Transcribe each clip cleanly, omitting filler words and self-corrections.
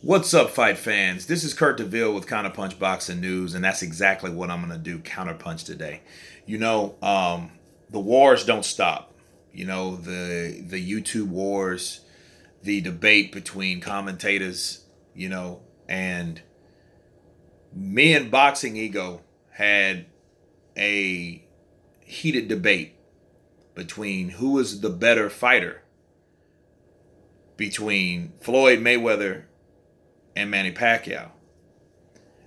What's up, fight fans? This is Kurt DeVille with Counterpunch Boxing News, and that's exactly what I'm going to do, Counterpunch today. You know, the wars don't stop. The YouTube wars, the debate between commentators, and me and Boxing Ego had a heated debate between who is the better fighter between Floyd Mayweather and Manny Pacquiao.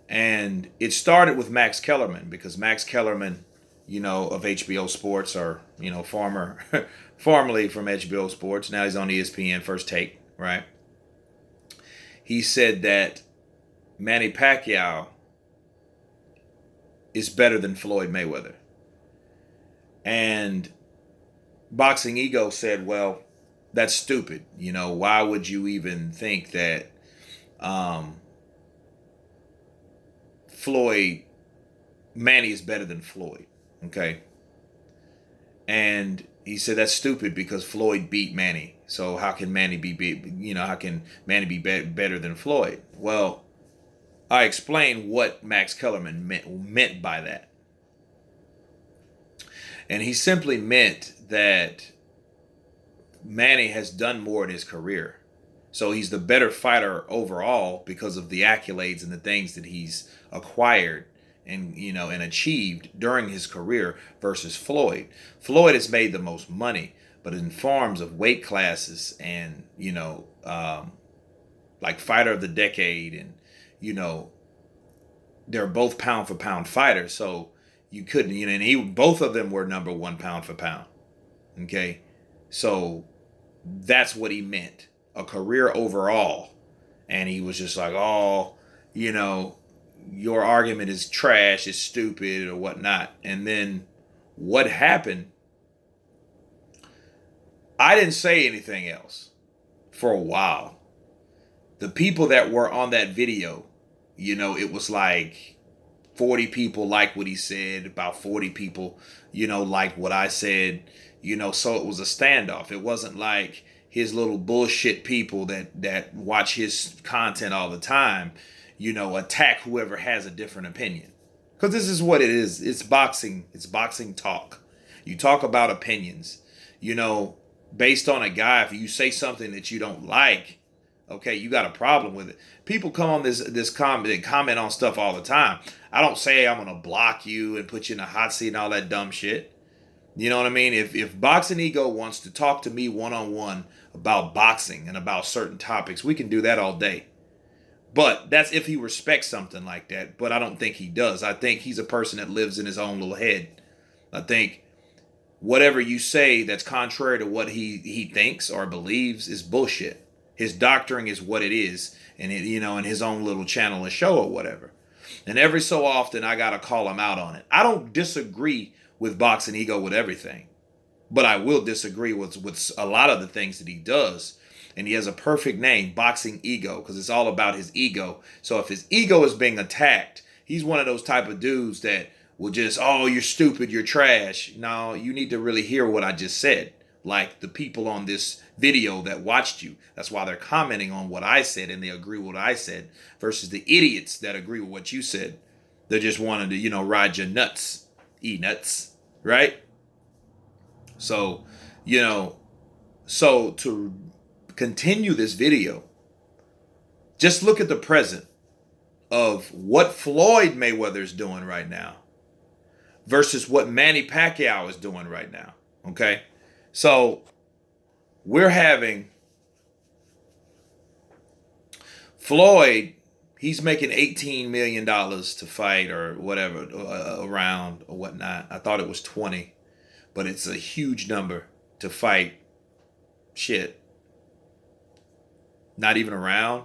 And it started with Max Kellerman because Max Kellerman, of HBO Sports, or formerly from HBO Sports. Now he's on ESPN First Take, right? He said that Manny Pacquiao is better than Floyd Mayweather. And Boxing Ego said, well, that's stupid. Why would you even think that um, Manny is better than Floyd? Okay. And he said that's stupid because Floyd beat Manny. So how can Manny be better than Floyd? Well, I explained what Max Kellerman meant by that. And he simply meant that Manny has done more in his career. So he's the better fighter overall because of the accolades and the things that he's acquired and achieved during his career versus Floyd. Floyd has made the most money, but in forms of weight classes and like fighter of the decade, and you know they're both pound for pound fighters. So you couldn't, and both of them were number one pound for pound. Okay, so that's what he meant, a career overall. And he was just like, oh, you know, your argument is trash, it's stupid, or whatnot. And then what happened, I didn't say anything else for a while. The people that were on that video, it was like 40 people like what he said, about 40 people, like what I said, so it was a standoff. It wasn't like his little bullshit people that watch his content all the time, attack whoever has a different opinion. Because this is what it is. It's boxing. It's boxing talk. You talk about opinions, you know, based on a guy. If you say something that you don't like, okay, you got a problem with it. People come on this comment on stuff all the time. I don't say I'm gonna block you and put you in a hot seat and all that dumb shit. You know what I mean? If Boxing Ego wants to talk to me one on one about boxing and about certain topics, we can do that all day. But that's if he respects something like that. But I don't think he does. I think he's a person that lives in his own little head. I think whatever you say that's contrary to what he thinks or believes is bullshit. His doctoring is what it is, and in his own little channel and show or whatever. And every so often, I gotta call him out on it. I don't disagree with Boxing Ego with everything, but I will disagree with a lot of the things that he does. And he has a perfect name, Boxing Ego, because it's all about his ego. So if his ego is being attacked, he's one of those type of dudes that will just, oh, you're stupid, you're trash. No, you need to really hear what I just said. Like the people on this video that watched you. That's why they're commenting on what I said and they agree with what I said versus the idiots that agree with what you said. They just wanted to, ride your nuts, eat nuts, right? So, so to continue this video, just look at the present of what Floyd Mayweather is doing right now versus what Manny Pacquiao is doing right now. Okay? So we're having Floyd, he's making $18 million to fight or whatever, around or whatnot. I thought it was 20, but it's a huge number to fight shit. Not even around,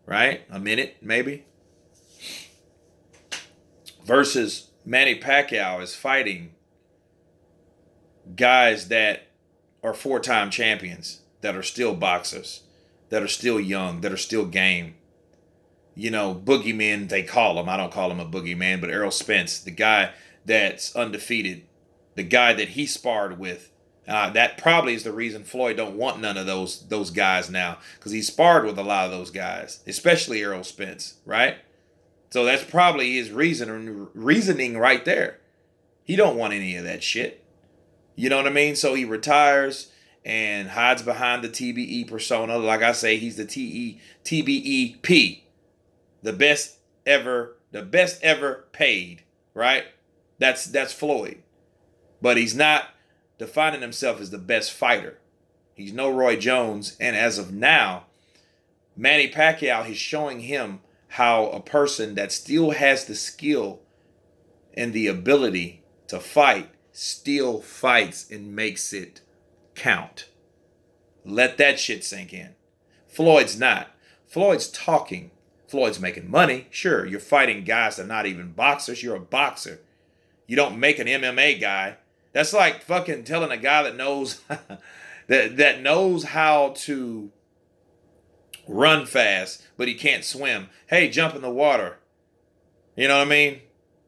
right? A minute, maybe. Versus Manny Pacquiao is fighting guys that are four-time champions, that are still boxers, that are still young, that are still game. Boogeyman, they call him. I don't call him a boogeyman, but Errol Spence, the guy that's undefeated, the guy that he sparred with That probably is the reason Floyd don't want none of those guys now, because he sparred with a lot of those guys, especially Errol Spence, right? So that's probably his reasoning right there. He don't want any of that shit. You know what I mean? So he retires and hides behind the TBE persona. Like I say, he's the TBEP, the best ever paid, right? That's Floyd. But he's not defining himself as the best fighter. He's no Roy Jones, and as of now, Manny Pacquiao is showing him how a person that still has the skill and the ability to fight still fights and makes it count. Let that shit sink in. Floyd's not. Floyd's talking. Floyd's making money. Sure, you're fighting guys that are not even boxers. You're a boxer. You don't make an MMA guy. That's like fucking telling a guy that knows that knows how to run fast, but he can't swim. Hey, jump in the water. You know what I mean?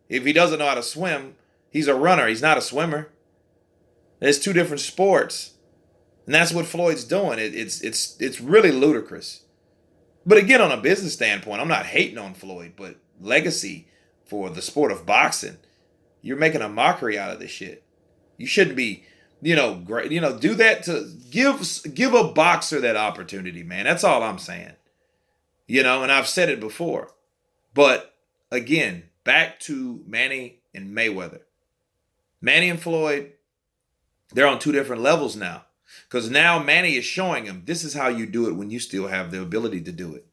If he doesn't know how to swim, he's a runner. He's not a swimmer. There's two different sports. And that's what Floyd's doing. It's really ludicrous. But again, on a business standpoint, I'm not hating on Floyd, but legacy for the sport of boxing, you're making a mockery out of this shit. You shouldn't be, great. Do that to give a boxer that opportunity, man. That's all I'm saying. And I've said it before. But again, back to Manny and Mayweather. Manny and Floyd, they're on two different levels now. Because now Manny is showing him this is how you do it when you still have the ability to do it.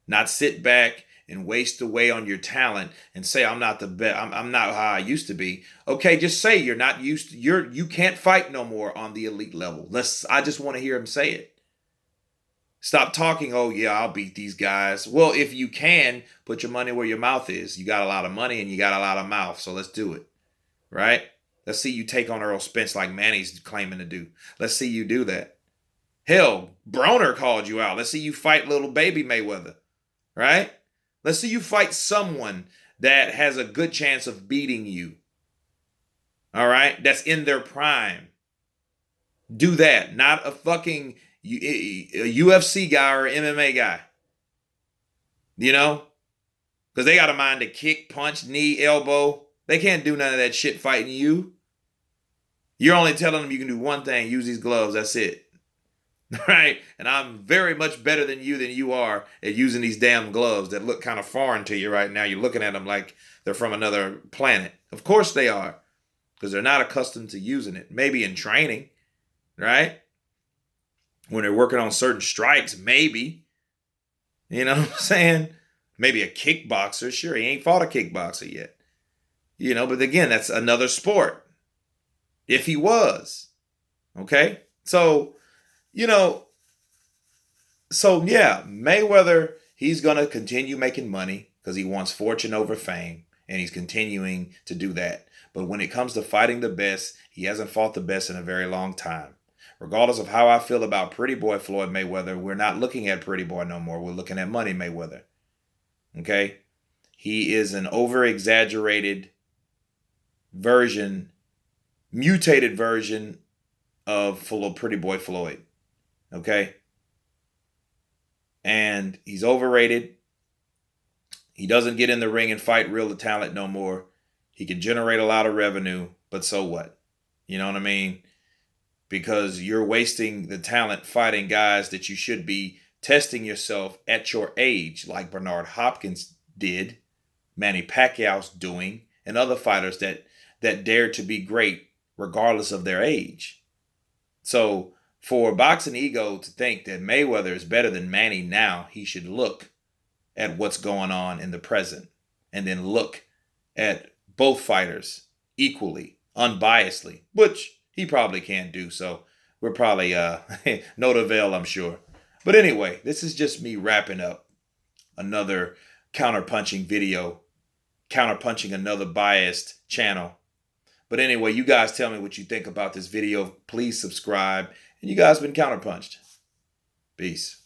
Not sit back and waste away on your talent and say, I'm not the best. I'm not how I used to be. Okay, just say you're not used to, you can't fight no more on the elite level. I just want to hear him say it. Stop talking, oh yeah, I'll beat these guys. Well, if you can, put your money where your mouth is. You got a lot of money and you got a lot of mouth, so let's do it. Right? Let's see you take on Errol Spence like Manny's claiming to do. Let's see you do that. Hell, Broner called you out. Let's see you fight little baby Mayweather. Right? Let's see you fight someone that has a good chance of beating you. All right? That's in their prime. Do that. Not a fucking a UFC guy or MMA guy. Because they got a mind to kick, punch, knee, elbow. They can't do none of that shit fighting you. You're only telling them you can do one thing, use these gloves, that's it. Right? And I'm very much better than you are at using these damn gloves that look kind of foreign to you right now. You're looking at them like they're from another planet. Of course they are, because they're not accustomed to using it. Maybe in training, right? When they're working on certain strikes, maybe. You know what I'm saying? Maybe a kickboxer. Sure, he ain't fought a kickboxer yet. But again, that's another sport. If he was. Okay? So, Mayweather, he's going to continue making money because he wants fortune over fame, and he's continuing to do that. But when it comes to fighting the best, he hasn't fought the best in a very long time. Regardless of how I feel about pretty boy Floyd Mayweather, we're not looking at pretty boy no more. We're looking at Money Mayweather. Okay? He is an over-exaggerated mutated version of pretty boy Floyd. Okay? And he's overrated. He doesn't get in the ring and fight real talent no more. He can generate a lot of revenue, but so what? You know what I mean? Because you're wasting the talent fighting guys that you should be testing yourself at your age, like Bernard Hopkins did, Manny Pacquiao's doing, and other fighters that dare to be great regardless of their age. So for boxing ego to think that Mayweather is better than Manny now, he should look at what's going on in the present and then look at both fighters equally, unbiasedly, which he probably can't do. So we're probably no avail, I'm sure. But anyway, this is just me wrapping up another counterpunching video, counterpunching another biased channel. But anyway, you guys tell me what you think about this video. Please subscribe. And you guys been counterpunched. Peace.